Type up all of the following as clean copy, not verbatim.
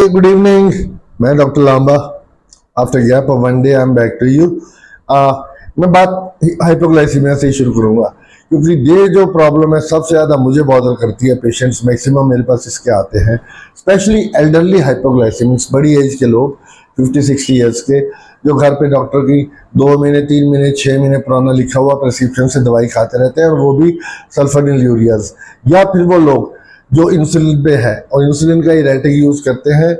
हाय good evening. मैं doctor Lamba. After gap of one day I am back to you. मैं बात hypoglycaemia से ही शुरू करूंगा क्योंकि ये जो प्रॉब्लम है सबसे ज़्यादा मुझे बॉदर करती है। पेशेंट्स मैक्सिमम मेरे पास इसके आते हैं, स्पेशली एल्डरली हाइपोग्लाइसीमिक्स, बड़ी एज के लोग 50-60 ईयर्स के, जो घर पे डॉक्टर की 2 महीने 3 महीने 6 महीने पुराना लिखा हुआ प्रेस्क्रिप्शन से दवाई खाते रहते हैं, और वो भी सल्फोनिलयूरियाज, या फिर वो लोग जो इंसुलिन पे है और इंसुलिन का इरेटिक यूज करते हैं,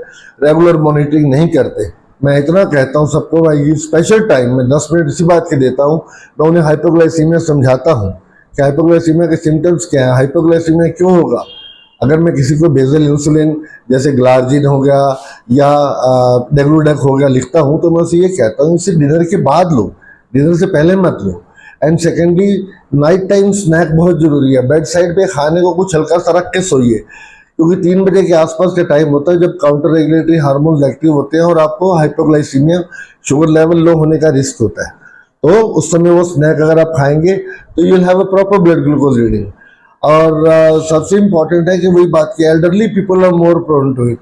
रेगुलर मॉनिटरिंग नहीं करते। मैं इतना कहता हूँ सबको, भाई स्पेशल टाइम में 10 मिनट इसी बात के देता हूँ। मैं उन्हें हाइपोग्लाइसीमिया समझाता हूँ कि हाइपोग्लाइसीमिया के सिम्टम्स क्या है, हाइपोग्लाइसीमिया क्यों होगा। अगर मैं किसी को बेजल इंसुलिन जैसे ग्लार्जिन हो गया या डेग्लूडेक हो गया लिखता हूँ, तो मैं उसे ये कहता हूँ इसे डिनर के बाद लो, डिनर से पहले मत लो। And secondly, night time snack बहुत जरूरी है। बेड साइड पे खाने को कुछ हल्का सा रख के सोइए, क्योंकि 3 बजे के आसपास का टाइम होता है जब काउंटर रेगुलेटरी हार्मोन्स एक्टिव होते हैं और आपको हाइपोग्लाइसीमिया, शुगर लेवल लो होने का रिस्क होता है। तो उस समय वो स्नैक अगर आप खाएंगे तो you will have a proper blood glucose reading. और सबसे इम्पॉर्टेंट है कि वही बात की, elderly people are more prone to it.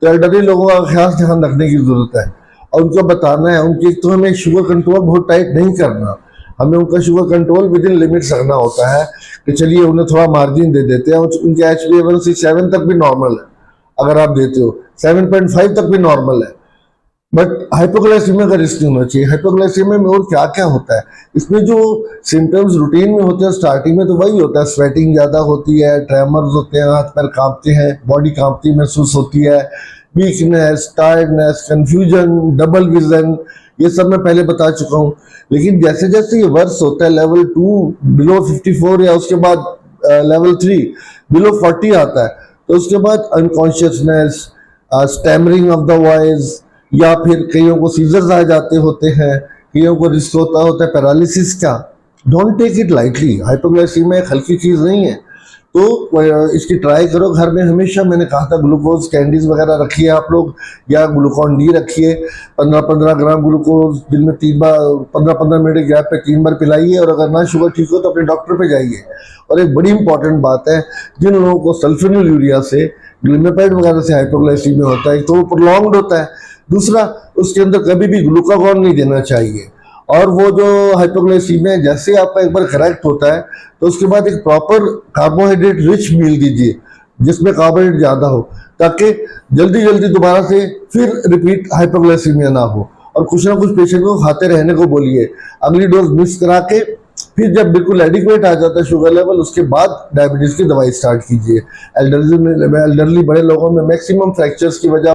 तो एल्डरली लोगों का खास ध्यान रखने की जरूरत है और उनको बताना है। उनकी तो हमें शुगर कंट्रोल बहुत टाइट नहीं करना, हमें उनका sugar control with in limits रखना होता है कि चलिए उन्हें थोड़ा मार्जिन दे देते हैं। उनके HbA1c 7 तक भी नॉर्मल है, अगर आप देते हो 7.5 तक भी नॉर्मल है, बट हाइपोग्लाइसीमिया का रिस्क नहीं होना चाहिए। हाइपोग्लाइसीमिया में और क्या क्या होता है, इसमें जो सिम्टम्स रूटीन में होते हैं स्टार्टिंग में तो वही होता है, स्वेटिंग ज़्यादा होती है, ट्रेमर्स होते हैं, हाथ पैर कांपते हैं, बॉडी कांपती महसूस होती है, weakness, tiredness, confusion, double vision, ये सब मैं पहले बता चुका हूँ। लेकिन जैसे जैसे ये वर्स होता है, लेवल 2 बिलो 54 या उसके बाद लेवल 3 बिलो 40 आता है, तो उसके बाद unconsciousness, stammering of the voice, या फिर कईयों को सीजर्स आ जाते होते हैं, कईयों को रिस्क होता है पैरालिसिस का। Don't take it lightly, hypoglycaemia एक हल्की चीज़ नहीं है। तो इसकी ट्राई करो घर में। हमेशा मैंने कहा था ग्लूकोज कैंडीज वगैरह रखिए आप लोग, या ग्लूकॉन डी रखिए, 15-15 ग्राम ग्लूकोज दिन में 3 बार, 15-15 मिनट गैप पे 3 बार पिलाइए। और अगर ना शुगर ठीक हो तो अपने डॉक्टर पे जाइए। और एक बड़ी इंपॉर्टेंट बात है, जिन लोगों को सल्फोनिलयूरिया से, ग्लिमेपाइड वगैरह से हाइपोग्लाइसीमिया होता है, तो वो प्रोलॉन्ग्ड होता है। दूसरा, उसके अंदर कभी भी ग्लूकागॉन नहीं देना चाहिए। और वो जो हाइपोग्लाइसीमिया जैसे आपका एक बार करेक्ट होता है तो उसके बाद एक प्रॉपर कार्बोहाइड्रेट रिच मील दीजिए जिसमें कार्बोहाइड्रेट ज़्यादा हो, ताकि जल्दी जल्दी दोबारा से फिर रिपीट हाइपोग्लाइसीमिया ना हो। और कुछ ना कुछ पेशेंट को खाते रहने को बोलिए, अगली डोज मिस करा के फिर जब बिल्कुल एडिक्वेट आ जाता है शुगर लेवल, उसके बाद डायबिटीज़ की दवाई स्टार्ट कीजिए। एल्डरली बड़े लोगों में मैक्सिमम फ्रैक्चर्स की वजह